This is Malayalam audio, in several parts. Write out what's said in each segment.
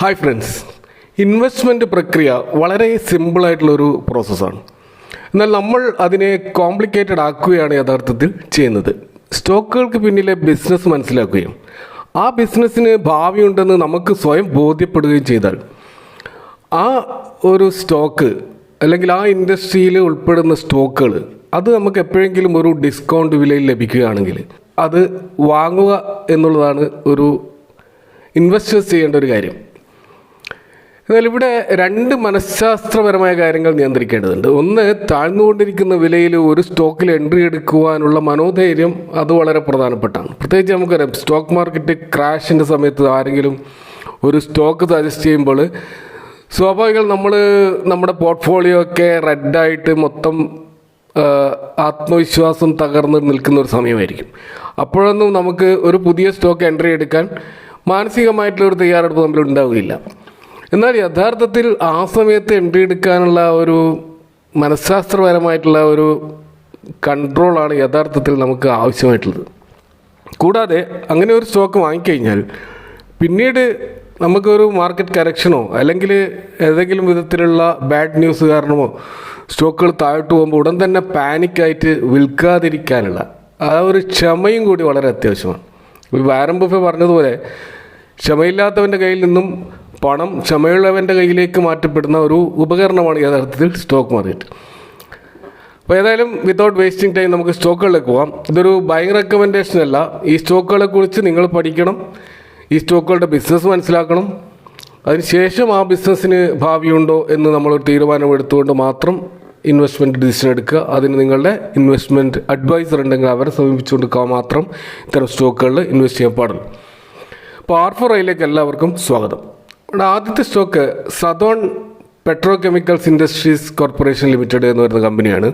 ഹായ് ഫ്രണ്ട്സ്, ഇൻവെസ്റ്റ്മെൻറ്റ് പ്രക്രിയ വളരെ സിമ്പിളായിട്ടുള്ളൊരു പ്രോസസ്സാണ്. എന്നാൽ നമ്മൾ അതിനെ കോംപ്ലിക്കേറ്റഡ് ആക്കുകയാണ് യഥാർത്ഥത്തിൽ ചെയ്യുന്നത്. സ്റ്റോക്കുകൾക്ക് പിന്നിലെ ബിസിനസ് മനസ്സിലാക്കുകയും ആ ബിസിനസ്സിന് ഭാവിയുണ്ടെന്ന് നമുക്ക് സ്വയം ബോധ്യപ്പെടുകയും ചെയ്താൽ ആ ഒരു സ്റ്റോക്ക് അല്ലെങ്കിൽ ആ ഇൻഡസ്ട്രിയിൽ ഉൾപ്പെടുന്ന സ്റ്റോക്കുകൾ അത് നമുക്ക് എപ്പോഴെങ്കിലും ഒരു ഡിസ്കൗണ്ട് വിലയിൽ ലഭിക്കുകയാണെങ്കിൽ അത് വാങ്ങുക എന്നുള്ളതാണ് ഒരു ഇൻവെസ്റ്റേഴ്സ് ചെയ്യേണ്ട ഒരു കാര്യം. എന്നാൽ ഇവിടെ രണ്ട് മനഃശാസ്ത്രപരമായ കാര്യങ്ങൾ നിയന്ത്രിക്കേണ്ടതുണ്ട്. ഒന്ന്, താഴ്ന്നുകൊണ്ടിരിക്കുന്ന വിലയിൽ ഒരു സ്റ്റോക്കിൽ എൻട്രി എടുക്കുവാനുള്ള മനോധൈര്യം അത് വളരെ പ്രധാനപ്പെട്ടാണ്. പ്രത്യേകിച്ച് നമുക്കറിയാം, സ്റ്റോക്ക് മാർക്കറ്റ് ക്രാഷിൻ്റെ സമയത്ത് ആരെങ്കിലും ഒരു സ്റ്റോക്ക് സജസ്റ്റ് ചെയ്യുമ്പോൾ സ്വാഭാവികം നമ്മുടെ പോർട്ട്ഫോളിയോ ഒക്കെ റെഡായിട്ട് മൊത്തം ആത്മവിശ്വാസം തകർന്ന് നിൽക്കുന്ന ഒരു സമയമായിരിക്കും. അപ്പോഴൊന്നും നമുക്ക് ഒരു പുതിയ സ്റ്റോക്ക് എൻട്രി എടുക്കാൻ മാനസികമായിട്ടുള്ളൊരു തയ്യാറെടുപ്പ് നമ്മൾ ഉണ്ടാവുകയില്ല. എന്നാൽ യഥാർത്ഥത്തിൽ ആ സമയത്ത് എൻട്രി എടുക്കാനുള്ള ഒരു മനഃശാസ്ത്രപരമായിട്ടുള്ള ഒരു കൺട്രോളാണ് യഥാർത്ഥത്തിൽ നമുക്ക് ആവശ്യമായിട്ടുള്ളത്. കൂടാതെ അങ്ങനെ ഒരു സ്റ്റോക്ക് വാങ്ങിക്കഴിഞ്ഞാൽ പിന്നീട് നമുക്കൊരു മാർക്കറ്റ് കറക്ഷനോ അല്ലെങ്കിൽ ഏതെങ്കിലും വിധത്തിലുള്ള ബാഡ് ന്യൂസ് കാരണമോ സ്റ്റോക്കുകൾ താഴോട്ട് പോകുമ്പോൾ ഉടൻ തന്നെ പാനിക്കായിട്ട് വിൽക്കാതിരിക്കാനുള്ള ആ ഒരു ക്ഷമയും കൂടി വളരെ അത്യാവശ്യമാണ്. വാരൻ ബഫെ പറഞ്ഞതുപോലെ, ക്ഷമയില്ലാത്തവൻ്റെ കയ്യിൽ നിന്നും പണം ക്ഷമയുള്ളവൻ്റെ കയ്യിലേക്ക് മാറ്റപ്പെടുന്ന ഒരു ഉപകരണമാണ് യഥാർത്ഥത്തിൽ സ്റ്റോക്ക് മാർക്കറ്റ്. അപ്പോൾ ഏതായാലും വിത്തൗട്ട് വേസ്റ്റിംഗ് ടൈം നമുക്ക് സ്റ്റോക്കുകളിലേക്ക് പോകാം. ഇതൊരു ബൈങ് റെക്കമെൻഡേഷൻ അല്ല. ഈ സ്റ്റോക്കുകളെ കുറിച്ച് നിങ്ങൾ പഠിക്കണം, ഈ സ്റ്റോക്കുകളുടെ ബിസിനസ് മനസ്സിലാക്കണം. അതിനുശേഷം ആ ബിസിനസ്സിന് ഭാവിയുണ്ടോ എന്ന് നമ്മളൊരു തീരുമാനമെടുത്തുകൊണ്ട് മാത്രം ഇൻവെസ്റ്റ്മെൻറ്റ് ഡിസിഷൻ എടുക്കുക. അതിന് നിങ്ങളുടെ ഇൻവെസ്റ്റ്മെൻറ്റ് അഡ്വൈസർ ഉണ്ടെങ്കിൽ അവരെ സമീപിച്ചുകൊണ്ട് മാത്രം ഇത്തരം സ്റ്റോക്കുകളിൽ ഇൻവെസ്റ്റ് ചെയ്യാൻ പാടുള്ളൂ. അപ്പോൾ R4iലേക്ക് എല്ലാവർക്കും സ്വാഗതം. ഇവിടെ ആദ്യത്തെ stock southern petrochemicals industries corporation limited എന്ന് പറയുന്ന കമ്പനിയാണ്.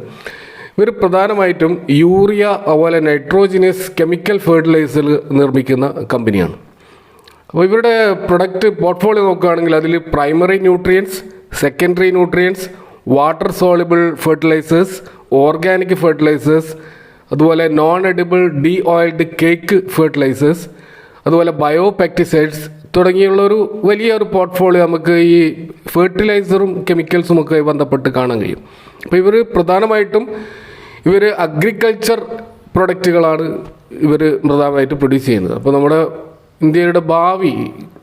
ഇവർ പ്രധാനമായിട്ടും യൂറിയ അതുപോലെ നൈട്രോജിനസ് കെമിക്കൽ ഫെർട്ടിലൈസർ നിർമ്മിക്കുന്ന കമ്പനിയാണ്. അപ്പോൾ ഇവരുടെ പ്രൊഡക്റ്റ് പോർട്ട്ഫോളിയോ നോക്കുകയാണെങ്കിൽ അതിൽ primary nutrients, secondary nutrients, water soluble fertilizers, organic fertilizers, അതുപോലെ non edible de oiled cake fertilizers, അതുപോലെ ബയോ പെസ്റ്റിസൈഡ്സ് തുടങ്ങിയുള്ളൊരു വലിയൊരു പോർട്ട്ഫോളിയോ നമുക്ക് ഈ ഫെർട്ടിലൈസറും കെമിക്കൽസും ഒക്കെ ബന്ധപ്പെട്ട് കാണാൻ കഴിയും. അപ്പോൾ ഇവർ പ്രധാനമായിട്ടും അഗ്രികൾച്ചർ പ്രൊഡക്റ്റുകളാണ് പ്രധാനമായിട്ട് പ്രൊഡ്യൂസ് ചെയ്യുന്നത്. അപ്പോൾ നമ്മുടെ ഇന്ത്യയുടെ ഭാവി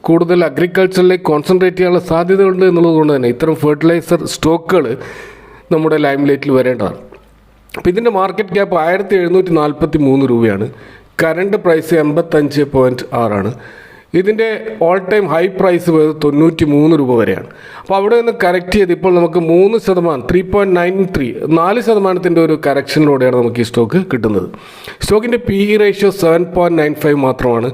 കൂടുതൽ അഗ്രികൾച്ചറിലേക്ക് കോൺസെൻട്രേറ്റ് ചെയ്യാനുള്ള സാധ്യതയുണ്ട് എന്നുള്ളത് കൊണ്ട് തന്നെ ഇത്തരം ഫെർട്ടിലൈസർ സ്റ്റോക്കുകൾ നമ്മുടെ ലൈം ലൈറ്റിൽ വരേണ്ടതാണ്. അപ്പോൾ ഇതിൻ്റെ മാർക്കറ്റ് ക്യാപ്പ് 1743 രൂപയാണ്. കറണ്ട് പ്രൈസ് 85.6 ഇതിൻ്റെ ഓൾ ടൈം ഹൈ പ്രൈസ് 93 രൂപ വരെയാണ്. അപ്പോൾ അവിടെ നിന്ന് കറക്റ്റ് ചെയ്ത് ഇപ്പോൾ നമുക്ക് 3%, 3.93, 4% ഒരു കറക്ഷനിലൂടെയാണ് നമുക്ക് ഈ സ്റ്റോക്ക് കിട്ടുന്നത്. സ്റ്റോക്കിൻ്റെ PE റേഷ്യോ 7.95 മാത്രമാണ്.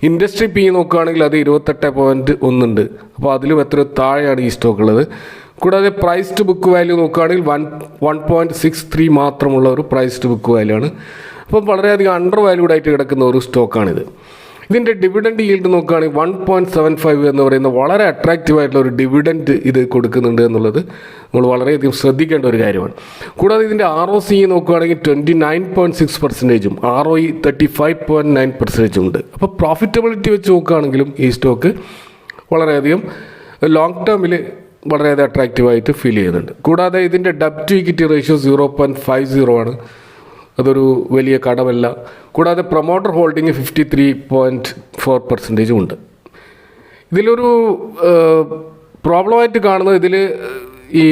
ഇൻഡസ്ട്രി PE നോക്കുകയാണെങ്കിൽ അത് 28.1 ഉണ്ട്. അപ്പോൾ അതിലും എത്ര താഴെയാണ് ഈ സ്റ്റോക്ക് ഉള്ളത്. കൂടാതെ പ്രൈസ് ടു ബുക്ക് വാല്യൂ നോക്കുകയാണെങ്കിൽ 1.63 മാത്രമുള്ള ഒരു പ്രൈസ് ടു ബുക്ക് വാല്യൂ ആണ്. അപ്പം വളരെയധികം അണ്ടർ വാല്യൂഡ് ആയിട്ട് കിടക്കുന്ന ഒരു സ്റ്റോക്കാണിത്. ഇതിൻ്റെ ഡിവിഡൻഡ് ഈൽഡ് നോക്കുകയാണെങ്കിൽ 1.75 എന്ന് പറയുന്ന വളരെ അട്രാക്റ്റീവ് ആയിട്ടുള്ള ഒരു ഡിവിഡൻഡ് ഇത് കൊടുക്കുന്നുണ്ട് എന്നുള്ളത് നമ്മൾ വളരെയധികം ശ്രദ്ധിക്കേണ്ട ഒരു കാര്യമാണ്. കൂടാതെ ഇതിൻ്റെ ROCE നോക്കുകയാണെങ്കിൽ 29.6%, ROE 35.9% ഉണ്ട്. അപ്പോൾ പ്രോഫിറ്റബിലിറ്റി വെച്ച് നോക്കുകയാണെങ്കിലും ഈ സ്റ്റോക്ക് വളരെയധികം ലോങ് ടേമിൽ വളരെയധികം അട്രാക്റ്റീവായിട്ട് ഫീൽ ചെയ്യുന്നുണ്ട്. കൂടാതെ ഇതിൻ്റെ ഡെബ്റ്റ് ടു ഇക്വിറ്റി റേഷ്യോ 0.50 ആണ്. അതൊരു വലിയ കടമല്ല. കൂടാതെ പ്രൊമോട്ടർ ഹോൾഡിംഗ് 53.4% ഉണ്ട്. ഇതിലൊരു പ്രോബ്ലമായിട്ട് കാണുന്നത് ഇതിൽ ഈ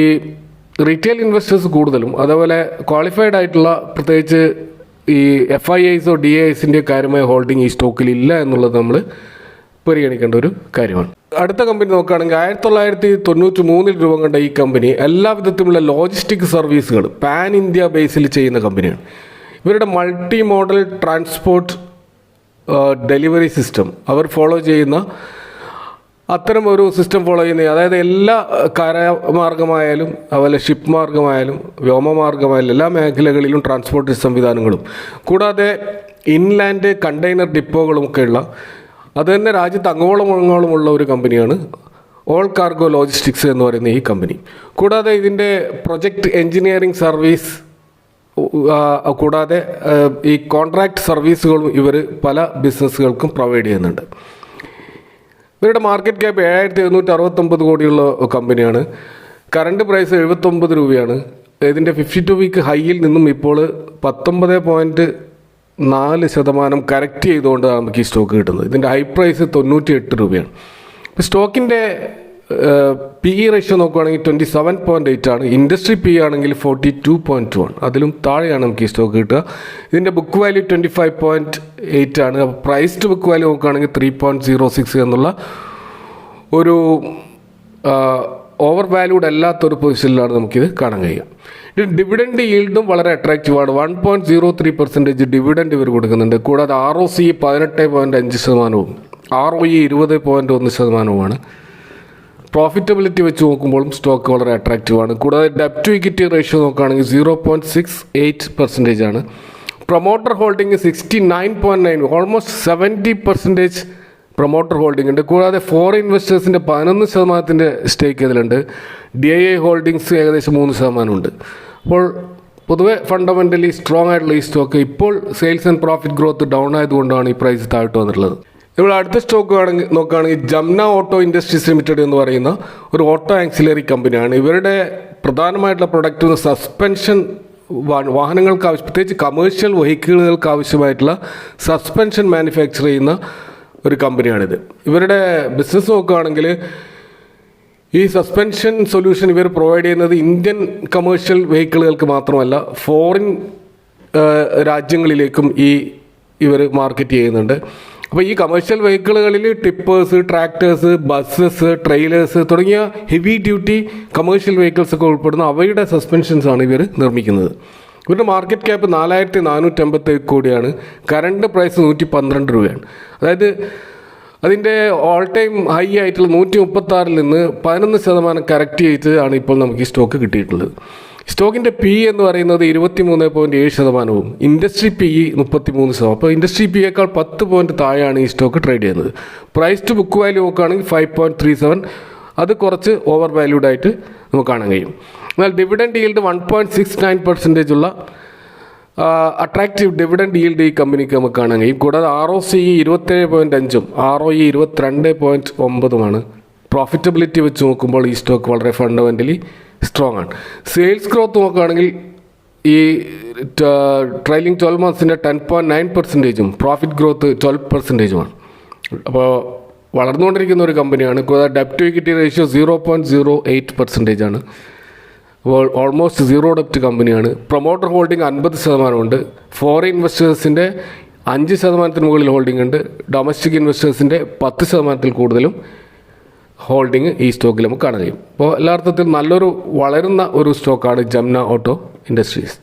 റീറ്റെയിൽ ഇൻവെസ്റ്റേഴ്സ് കൂടുതലും അതേപോലെ ക്വാളിഫൈഡ് ആയിട്ടുള്ള പ്രത്യേകിച്ച് ഈ FIIs DIIs കാര്യമായ ഹോൾഡിംഗ് ഈ സ്റ്റോക്കിൽ ഇല്ല എന്നുള്ളത് നമ്മൾ പരിഗണിക്കേണ്ട ഒരു കാര്യമാണ്. അടുത്ത കമ്പനി നോക്കുകയാണെങ്കിൽ 1993 രൂപം കണ്ട ഈ കമ്പനി എല്ലാ വിധത്തിലുള്ള ലോജിസ്റ്റിക് സർവീസുകൾ പാൻ ഇന്ത്യ ബേസിൽ ചെയ്യുന്ന കമ്പനിയാണ്. ഇവരുടെ multi modal transport delivery system അവർ ഫോളോ ചെയ്യുന്ന അത്തരം ഒരു സിസ്റ്റം ഫോളോ ചെയ്യുന്ന, അതായത് എല്ലാ കരമാർഗമായാലും അതുപോലെ ഷിപ്പ് മാർഗമായാലും വ്യോമമാർഗമായാലും എല്ലാ മേഖലകളിലും ട്രാൻസ്പോർട്ട് സംവിധാനങ്ങളും കൂടാതെ ഇൻലാൻഡ് കണ്ടെയ്നർ ഡിപ്പോകളുമൊക്കെയുള്ള അത് തന്നെ രാജ്യത്ത് അങ്ങോളമുള്ള ഒരു കമ്പനിയാണ് ഓൾ കാർഗോ ലോജിസ്റ്റിക്സ് എന്ന് പറയുന്ന ഈ കമ്പനി. കൂടാതെ ഇതിൻ്റെ പ്രൊജക്റ്റ് എൻജിനീയറിംഗ് സർവീസ് കൂടാതെ ഈ കോൺട്രാക്ട് സർവീസുകളും ഇവർ പല ബിസിനസ്സുകൾക്കും പ്രൊവൈഡ് ചെയ്യുന്നുണ്ട്. ഇവരുടെ മാർക്കറ്റ് ക്യാപ്പ് 7769 കോടിയുള്ള കമ്പനിയാണ്. കറണ്ട് പ്രൈസ് 79 രൂപയാണ്. ഇതിൻ്റെ 52 വീക്ക് ഹൈയിൽ നിന്നും ഇപ്പോൾ 19.4% കറക്റ്റ് ചെയ്തുകൊണ്ട് നമുക്ക് ഈ സ്റ്റോക്ക് കിട്ടുന്നത്. ഇതിൻ്റെ ഹൈ പ്രൈസ് 98 രൂപയാണ്. സ്റ്റോക്കിൻ്റെ PE റേഷ്യോ നോക്കുകയാണെങ്കിൽ 27.8 ആണ്. ഇൻഡസ്ട്രി PE ആണെങ്കിൽ 42.2 ആണ്. അതിലും താഴെയാണ് നമുക്ക് ഈ സ്റ്റോക്ക് കിട്ടുക. ഇതിൻ്റെ ബുക്ക് വാല്യൂ 25.8 ആണ്. അപ്പോൾ പ്രൈസ് ടു ബുക്ക് വാല്യൂ നോക്കുകയാണെങ്കിൽ 3.06 എന്നുള്ള ഒരു ഓവർ വാല്യൂഡ് അല്ലാത്തൊരു പൊസിഷനിലാണ് നമുക്കിത് കാണാൻ കഴിയുക. ഡിവിഡൻഡ് ഈൽഡും വളരെ അട്രാക്റ്റീവാണ്. 1.03% ഡിവിഡൻഡ് ഇവർ കൊടുക്കുന്നുണ്ട്. കൂടാതെ ROC 18.5%, ROE 20.1%. പ്രോഫിറ്റബിലിറ്റി വെച്ച് നോക്കുമ്പോഴും സ്റ്റോക്ക് വളരെ അട്രാക്റ്റീവാണ്. കൂടാതെ ഡെപ്റ്റ് ടു ഇക്വിറ്റി റേഷ്യോ നോക്കുകയാണെങ്കിൽ 0.68% ആണ്. Promoter holding 69.9, almost 70% promoter holding ഉണ്ട്. കൂടാതെ ഫോറിൻ ഇൻവെസ്റ്റേഴ്സിൻ്റെ 11% സ്റ്റേക്ക് ഇതിലുണ്ട്. DII ഹോൾഡിങ്സ് ഏകദേശം 3% ഉണ്ട്. അപ്പോൾ പൊതുവെ ഫണ്ടമെൻ്റലി സ്ട്രോങ് ആയിട്ടുള്ള ഈ സ്റ്റോക്ക് ഇപ്പോൾ sales and profit growth down ആയതുകൊണ്ടാണ് ഈ പ്രൈസ് താഴ്ത്തു വന്നിട്ടുള്ളത്. നമ്മൾ അടുത്ത സ്റ്റോക്ക് നോക്കുകയാണെങ്കിൽ ജംന ഓട്ടോ ഇൻഡസ്ട്രീസ് ലിമിറ്റഡ് എന്ന് പറയുന്ന ഒരു ഓട്ടോ ആക്സിലറി കമ്പനിയാണ്. ഇവരുടെ പ്രധാനമായിട്ടുള്ള പ്രൊഡക്റ്റ് സസ്പെൻഷൻ, വാഹനങ്ങൾക്ക് പ്രത്യേകിച്ച് കമേഴ്ഷ്യൽ വെഹിക്കിളുകൾക്ക് ആവശ്യമായിട്ടുള്ള സസ്പെൻഷൻ മാനുഫാക്ചർ ചെയ്യുന്ന ഒരു കമ്പനിയാണിത്. ഇവരുടെ ബിസിനസ് നോക്കുകയാണെങ്കിൽ ഈ സസ്പെൻഷൻ സൊല്യൂഷൻ ഇവർ പ്രൊവൈഡ് ചെയ്യുന്നത് ഇന്ത്യൻ കമേഴ്ഷ്യൽ വെഹിക്കിളുകൾക്ക് മാത്രമല്ല ഫോറിൻ രാജ്യങ്ങളിലേക്കും ഇവർ മാർക്കറ്റ് ചെയ്യുന്നുണ്ട്. അപ്പോൾ ഈ കമേഴ്ഷ്യൽ വെഹിക്കിളുകളിൽ ടിപ്പേഴ്സ്, ട്രാക്ടേഴ്സ്, ബസ്സസ്, ട്രെയിലേഴ്സ് തുടങ്ങിയ ഹെവി ഡ്യൂട്ടി കമേഴ്ഷ്യൽ വെഹിക്കിൾസ് ഒക്കെ ഉൾപ്പെടുന്ന അവയുടെ സസ്പെൻഷൻസാണ് ഇവർ നിർമ്മിക്കുന്നത്. ഇവരുടെ മാർക്കറ്റ് ക്യാപ്പ് 4457 കോടിയാണ്. കറണ്ട് പ്രൈസ് 112 രൂപയാണ്. അതായത് അതിൻ്റെ ഓൾ ടൈം ഹൈ ആയിട്ടുള്ള 136 നിന്ന് 11% കറക്റ്റ് ചെയ്താണ് ഇപ്പോൾ നമുക്ക് ഈ സ്റ്റോക്ക് കിട്ടിയിട്ടുള്ളത്. സ്റ്റോക്കിൻ്റെ PE എന്ന് പറയുന്നത് 23.7%, ഇൻഡസ്ട്രി PE 33%. അപ്പോൾ ഇൻഡസ്ട്രി PEയേക്കാൾ 10 പോയിന്റ് താഴെയാണ് ഈ സ്റ്റോക്ക് ട്രേഡ് ചെയ്യുന്നത്. പ്രൈസ് ടു ബുക്ക് വാല്യൂ നോക്കുകയാണെങ്കിൽ 5.37, അത് കുറച്ച് ഓവർ വാല്യൂഡ് ആയിട്ട് നമുക്ക് കാണാൻ കഴിയും. എന്നാൽ ഡിവിഡൻഡ് ഈൽഡ് 1.69% ഉള്ള അട്രാക്റ്റീവ് ഡിവിഡൻഡ് ഈൽഡ് ഈ കമ്പനിക്ക് നമുക്ക് കാണാൻ കഴിയും. കൂടാതെ ROC 27.5, ROE 22.9. പ്രോഫിറ്റബിലിറ്റി വെച്ച് നോക്കുമ്പോൾ ഈ സ്റ്റോക്ക് വളരെ ഫണ്ടമെൻ്റലി സ്ട്രോങ് ആണ്. സെയിൽസ് ഗ്രോത്ത് നോക്കുകയാണെങ്കിൽ ഈ ട്രailing 12 monthsൻ്റെ 10.9%, പ്രോഫിറ്റ് ഗ്രോത്ത് 12%. അപ്പോൾ വളർന്നുകൊണ്ടിരിക്കുന്ന ഒരു കമ്പനിയാണ്. കൂടാതെ ഡെപ്റ്റ് ടു ഇക്വിറ്റി റേഷ്യോ 0.08% ആണ്. അപ്പോൾ ഓൾമോസ്റ്റ് സീറോ ഡെപ്റ്റ് കമ്പനിയാണ്. പ്രൊമോട്ടർ ഹോൾഡിംഗ് 50% ഉണ്ട്. ഫോറിൻ ഇൻവെസ്റ്റേഴ്സിൻ്റെ 5% മുകളിൽ ഹോൾഡിംഗ് ഉണ്ട്. ഡൊമസ്റ്റിക് ഇൻവെസ്റ്റേഴ്സിൻ്റെ 10% കൂടുതലും ഹോൾഡിംഗ് ഈ സ്റ്റോക്കിൽ നമുക്ക് കാണാൻ കഴിയും. അപ്പോൾ എല്ലാ അർത്ഥത്തിലും നല്ലൊരു വളരുന്ന ഒരു സ്റ്റോക്കാണ് ജംന ഓട്ടോ ഇൻഡസ്ട്രീസ്.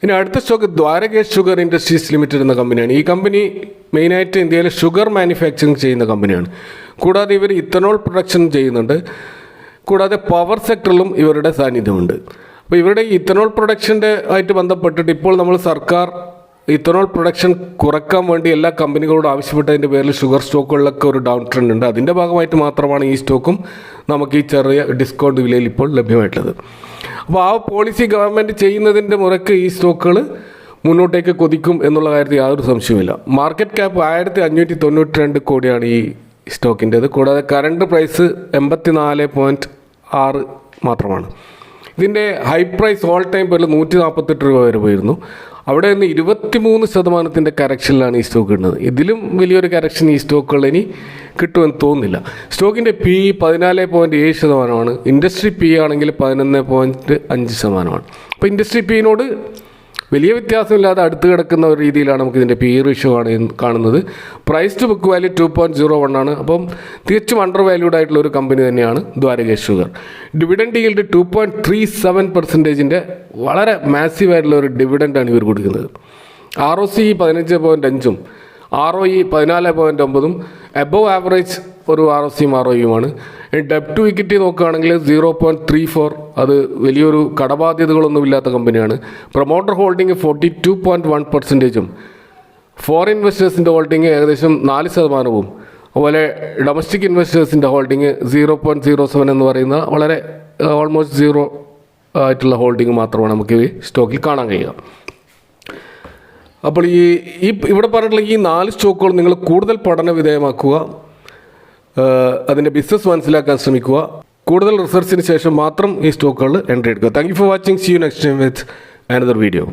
ഇനി അടുത്ത stock Dwarakesh sugar industries limited എന്ന കമ്പനിയാണ്. ഈ കമ്പനി മെയിനായിട്ട് ഇന്ത്യയിൽ ഷുഗർ മാനുഫാക്ചറിങ് ചെയ്യുന്ന കമ്പനിയാണ്. കൂടാതെ ഇവർ ഇത്തനോൾ പ്രൊഡക്ഷൻ ചെയ്യുന്നുണ്ട്. കൂടാതെ പവർ സെക്ടറിലും ഇവരുടെ സാന്നിധ്യമുണ്ട്. അപ്പോൾ ഇവരുടെ ഇത്തനോൾ പ്രൊഡക്ഷൻ്റെ ആയിട്ട് ബന്ധപ്പെട്ടിട്ട് ഇപ്പോൾ നമ്മൾ സർക്കാർ ഇത്തനോൾ പ്രൊഡക്ഷൻ കുറയ്ക്കാൻ വേണ്ടി എല്ലാ കമ്പനികളോടും ആവശ്യപ്പെട്ടതിൻ്റെ പേരിൽ ഷുഗർ സ്റ്റോക്കുകളിലൊക്കെ ഒരു ഡൗൺ ട്രെൻഡ് ഉണ്ട്. അതിൻ്റെ ഭാഗമായിട്ട് മാത്രമാണ് ഈ സ്റ്റോക്കും നമുക്ക് ഈ ചെറിയ ഡിസ്കൗണ്ട് വിലയിൽ ഇപ്പോൾ ലഭ്യമായിട്ടുള്ളത്. അപ്പോൾ ആ പോളിസി ഗവൺമെൻറ് ചെയ്യുന്നതിൻ്റെ മുറയ്ക്ക് ഈ സ്റ്റോക്കുകൾ മുന്നോട്ടേക്ക് കൊതിക്കും എന്നുള്ള കാര്യത്തിൽ യാതൊരു സംശയവുമില്ല. മാർക്കറ്റ് ക്യാപ്പ് 1592 കോടിയാണ് ഈ സ്റ്റോക്കിൻ്റേത്. കൂടാതെ കറണ്ട് പ്രൈസ് 84.6 മാത്രമാണ്. ഇതിൻ്റെ ഹൈ പ്രൈസ് ഓൾ ടൈം പേരിൽ 148 രൂപ വരെ പോയിരുന്നു. അവിടെ നിന്ന് 23% കറക്ഷനിലാണ് ഈ സ്റ്റോക്ക് കിട്ടുന്നത്. ഇതിലും വലിയൊരു കറക്ഷൻ ഈ സ്റ്റോക്കുകൾ ഇനി കിട്ടുമെന്ന് തോന്നുന്നില്ല. സ്റ്റോക്കിൻ്റെ PE 14.7%, ഇൻഡസ്ട്രി PE ആണെങ്കിൽ 11.5%. അപ്പോൾ ഇൻഡസ്ട്രി PEനോട് വലിയ വ്യത്യാസമില്ലാതെ അടുത്ത് കിടക്കുന്ന ഒരു രീതിയിലാണ് നമുക്ക് ഇതിൻ്റെ PE റേഷ്യോ കാണുന്നത്. പ്രൈസ് ടു ബുക്ക് വാല്യൂ 2.01 ആണ്. അപ്പം തികച്ചും അണ്ടർ വാല്യൂഡ് ആയിട്ടുള്ള ഒരു കമ്പനി തന്നെയാണ് ദ്വാരകേഷ് ഷുഗർ. ഡിവിഡൻഡ് ഈൽഡ് 2.37%, വളരെ മാസീവ് ആയിട്ടുള്ള ഒരു ഡിവിഡൻഡാണ് ഇവർ കൊടുക്കുന്നത്. ROC 15.5, ROE 14.9, എബവ് ആവറേജ് ഒരു ROCയും ROEയുമാണ്. ഡെപ്റ്റ് ടു ഇക്വിറ്റി നോക്കുകയാണെങ്കിൽ 0.34, അത് വലിയൊരു കടബാധ്യതകളൊന്നുമില്ലാത്ത കമ്പനിയാണ്. പ്രൊമോട്ടർ ഹോൾഡിംഗ് 42.1%, ഫോറിൻ ഇൻവെസ്റ്റേഴ്സിൻ്റെ ഹോൾഡിംഗ് ഏകദേശം 4%, അതുപോലെ ഡൊമസ്റ്റിക് ഇൻവെസ്റ്റേഴ്സിൻ്റെ ഹോൾഡിംഗ് 0.07 എന്ന് പറയുന്ന വളരെ ഓൾമോസ്റ്റ് സീറോ ആയിട്ടുള്ള ഹോൾഡിംഗ് മാത്രമാണ് നമുക്ക് ഈ സ്റ്റോക്കിൽ കാണാൻ കഴിയുക. അപ്പോൾ ഇവിടെ പറഞ്ഞിട്ടുള്ള ഈ 4 സ്റ്റോക്കുകൾ നിങ്ങൾ കൂടുതൽ പഠന വിധേയമാക്കുക. അതിൻ്റെ ബിസിനസ് മനസ്സിലാക്കാൻ ശ്രമിക്കുക. കൂടുതൽ റിസർച്ചിന് ശേഷം മാത്രം ഈ സ്റ്റോക്കുകൾ എൻട്രി എടുക്കുക. Thank you for watching. See you next time with another video.